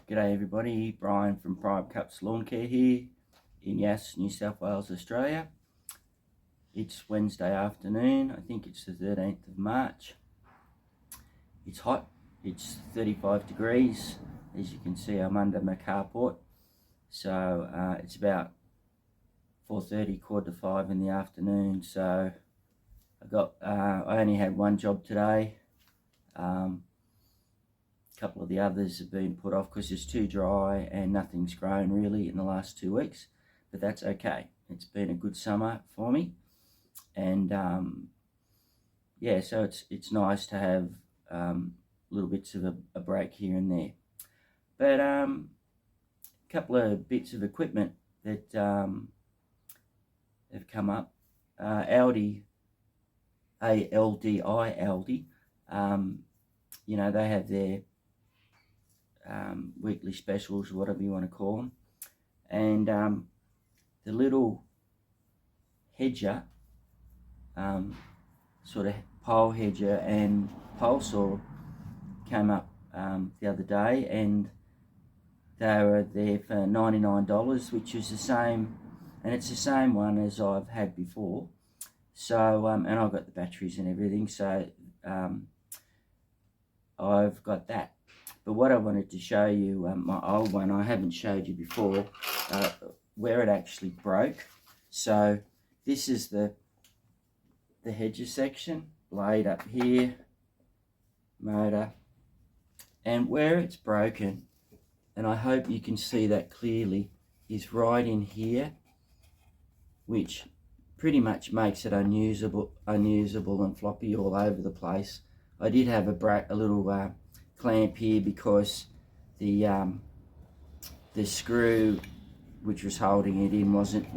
G'day everybody, Brian from Prime Cups Lawn Care here in Yass, New South Wales, Australia. It's Wednesday afternoon, I think it's the 13th of March. It's hot, it's 35 degrees. As you can see, I'm under my carport. So it's about 4:30, 4:45 in the afternoon. So I only had one job today. A couple of the others have been put off because it's too dry and nothing's grown really in the last 2 weeks, but that's okay. It's been a good summer for me, and yeah, so it's nice to have little bits of a break here and there. But a couple of bits of equipment that have come up. Aldi, Aldi, you know, they have their weekly specials, whatever you want to call them, and the little hedger, sort of pole hedger and pole saw came up the other day, and they were there for $99, which is the same, and it's the same one as I've had before. So and I've got the batteries and everything, so I've got that. But what I wanted to show you, my old one, I haven't showed you before, where it actually broke. So this is the hedger section, blade up here, motor, and where it's broken, and I hope you can see that clearly, is right in here, which pretty much makes it unusable and floppy all over the place. I did have a little clamp here because the screw which was holding it in wasn't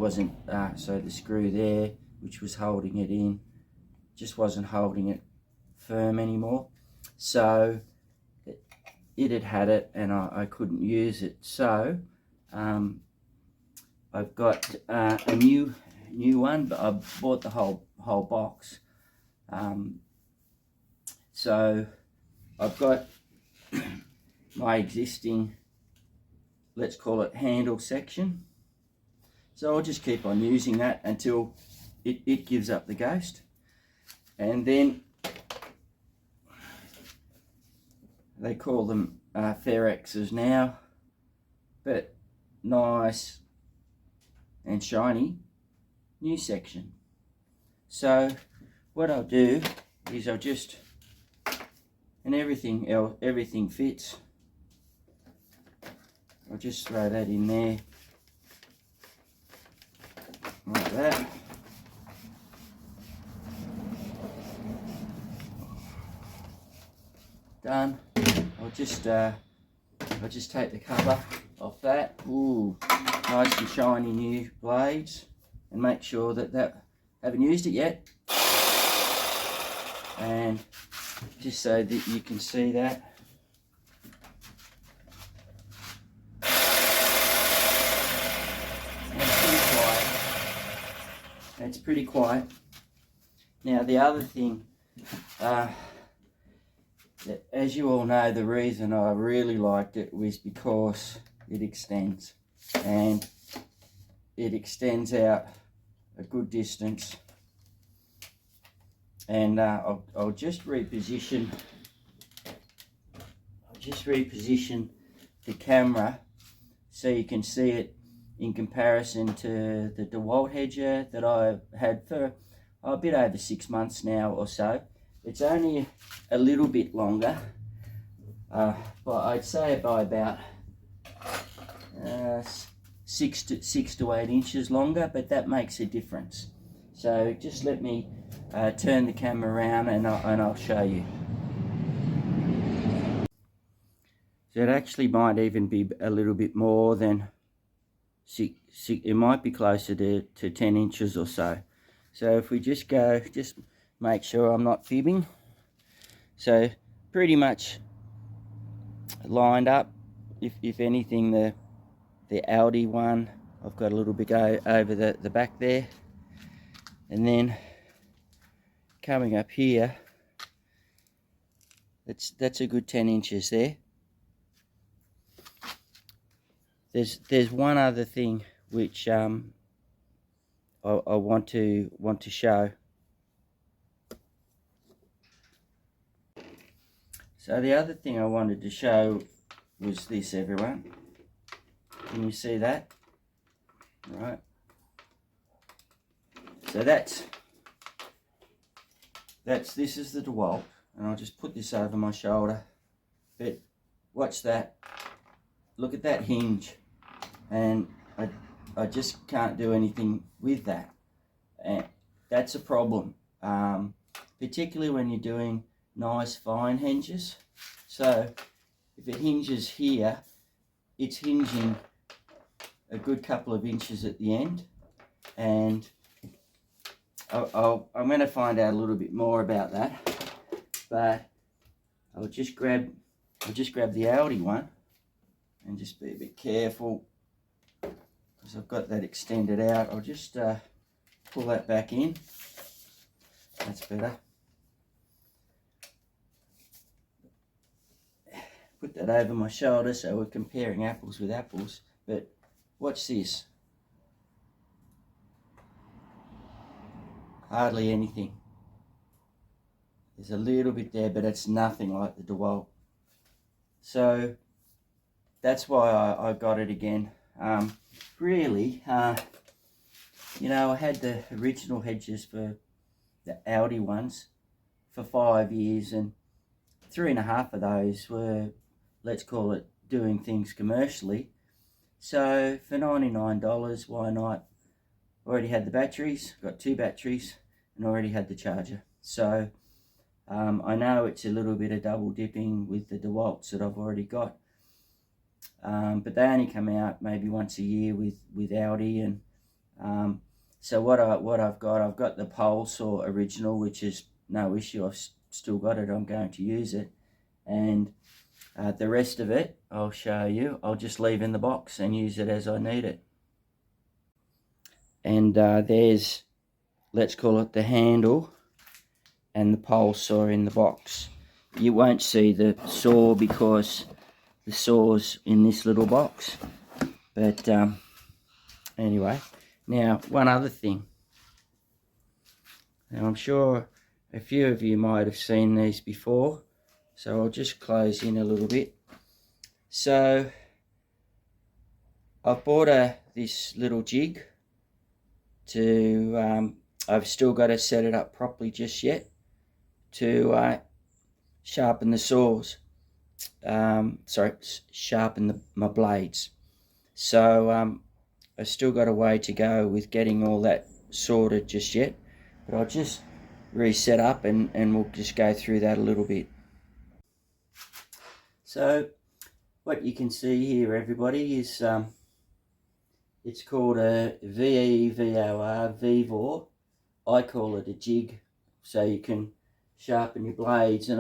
so the screw there which was holding it in just wasn't holding it firm anymore, so it had it and I couldn't use it. So I've got a new one, but I bought the whole box. So I've got my existing, let's call it, handle section. So I'll just keep on using that until it gives up the ghost. And then they call them Ferrexes now, but nice and shiny new section. So what I'll do is I'll just, and everything fits, I'll just throw that in there like that. Done. I'll just take the cover off that. Ooh, nice and shiny new blades, and make sure that haven't used it yet, and just so that you can see that. It's pretty quiet. Now the other thing, as you all know, the reason I really liked it was because it extends, and it extends out a good distance. And I'll just reposition the camera so you can see it in comparison to the DeWalt hedger that I've had for a bit over 6 months now or so. It's only a little bit longer, but I'd say by about 6 to 8 inches longer, but that makes a difference. So just let me turn the camera around and I'll show you. So it actually might even be a little bit more than 6, it might be closer to 10 inches or so. So if we just make sure I'm not fibbing. So pretty much lined up. If anything, the Aldi one, I've got a little bit over the back there, and then coming up here, that's a good 10 inches there. there's one other thing which I want to show. So the other thing I wanted to show was this, everyone. Can you see that? Right. So this is the DeWalt, and I'll just put this over my shoulder. But watch that. Look at that hinge, and I just can't do anything with that, and that's a problem, particularly when you're doing nice fine hinges. So if it hinges here, it's hinging a good couple of inches at the end, and I'm going to find out a little bit more about that. But I'll just grab the Audi one and just be a bit careful because I've got that extended out. I'll just pull that back in. That's better. Put that over my shoulder so we're comparing apples with apples. But watch this. Hardly anything. There's a little bit there, but it's nothing like the DeWalt. So that's why I got it again. Really, you know, I had the original hedges for the Audi ones for 5 years, and 3.5 of those were, let's call it, doing things commercially. So for $99, why not? Already had the batteries, got 2 batteries, and already had the charger. So I know it's a little bit of double dipping with the DeWalts that I've already got, but they only come out maybe once a year with Audi, and so what I've got the Pulsar original, which is no issue. I've still got it. I'm going to use it, and the rest of it I'll show you. I'll just leave in the box and use it as I need it. And there's, let's call it, the handle and the Pulsar in the box. You won't see the saw because the saw's in this little box. But anyway, now one other thing. Now I'm sure a few of you might have seen these before, so I'll just close in a little bit. So I bought this little jig to, I've still got to set it up properly just yet, to sharpen the saws, sharpen my blades. So I've still got a way to go with getting all that sorted just yet, but I'll just reset up and we'll just go through that a little bit. So what you can see here, everybody, is it's called a VEVOR. I call it a jig, so you can sharpen your blades. And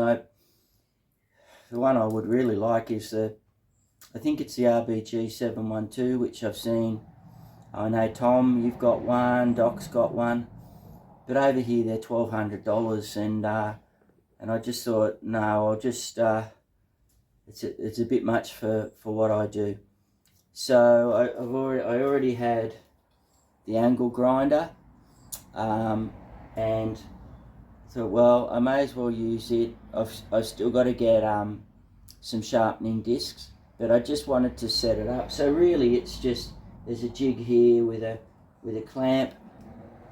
the one I would really like is I think it's the RBG 712, which I've seen. I know, Tom, you've got one, Doc's got one, but over here they're $1,200, and I just thought, no, I'll just it's a bit much for what I do. So I already had the angle grinder, and thought, well, I may as well use it. I've still got to get some sharpening discs, but I just wanted to set it up. So really, it's just, there's a jig here with a clamp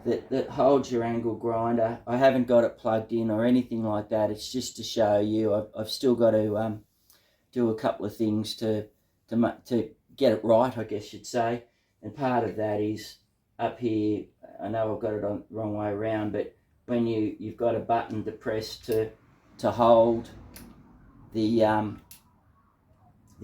that holds your angle grinder. I haven't got it plugged in or anything like that. It's just to show you. I've still got to do a couple of things to get it right, I guess you'd say. And part of that is up here. I know I've got it on the wrong way around, but when you've got a button to press to hold the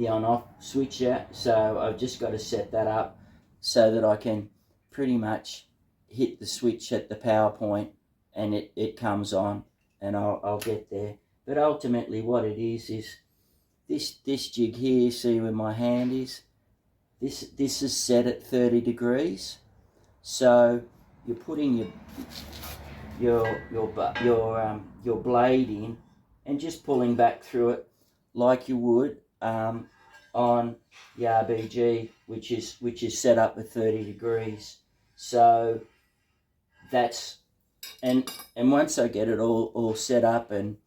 on-off switcher, so I've just got to set that up so that I can pretty much hit the switch at the power point and it comes on, and I'll get there. But ultimately what it is this jig here, see where my hand is? This is set at 30 degrees. So you're putting your blade in and just pulling back through it like you would on the RBG, which is set up at 30 degrees. So that's and once I get it all set up and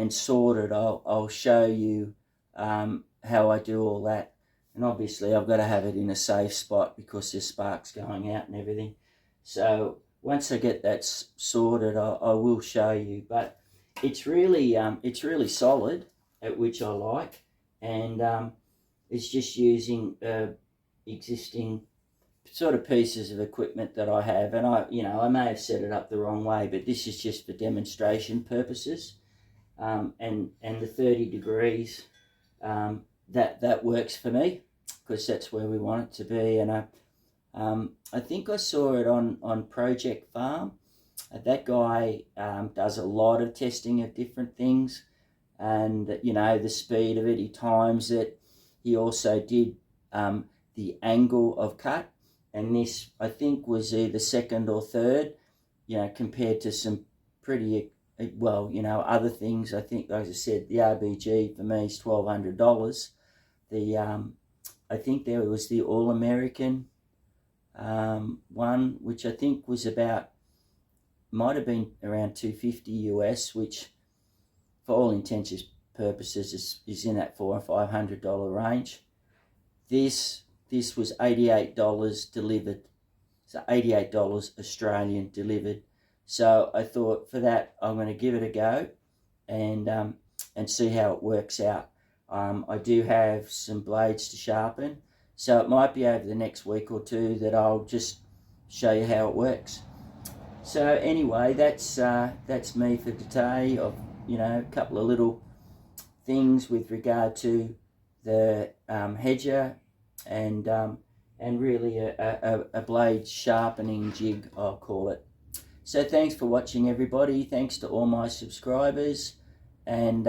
sorted, I'll show you how I do all that. And obviously I've got to have it in a safe spot because there's sparks going out and everything. So once I get that sorted, I will show you. But it's really solid, which I like, and it's just using existing sort of pieces of equipment that I have, and I may have set it up the wrong way, but this is just for demonstration purposes. And the 30 degrees, that works for me because that's where we want it to be. And I think I saw it on Project Farm. That guy does a lot of testing of different things, and the speed of it. He times it. He also did the angle of cut, and this I think was either second or third. Compared to some pretty other things. I think, like I said, the RBG for me is $1,200. I think there was the All American one, which I think was might have been around $250 US, which for all intents and purposes is in that $400 or $500 range. This was $88 delivered, so $88 Australian delivered. So I thought, for that, I'm going to give it a go and see how it works out. I do have some blades to sharpen, so it might be over the next week or two that I'll just show you how it works. So anyway, that's me for today. Of a couple of little things with regard to the hedger and really a blade sharpening jig, I'll call it. So thanks for watching, everybody. Thanks to all my subscribers and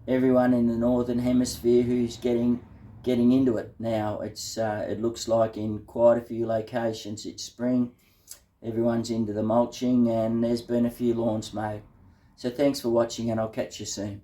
everyone in the Northern Hemisphere who's getting into it now. It looks like in quite a few locations it's spring. Everyone's into the mulching, and there's been a few lawns mowed. So thanks for watching, and I'll catch you soon.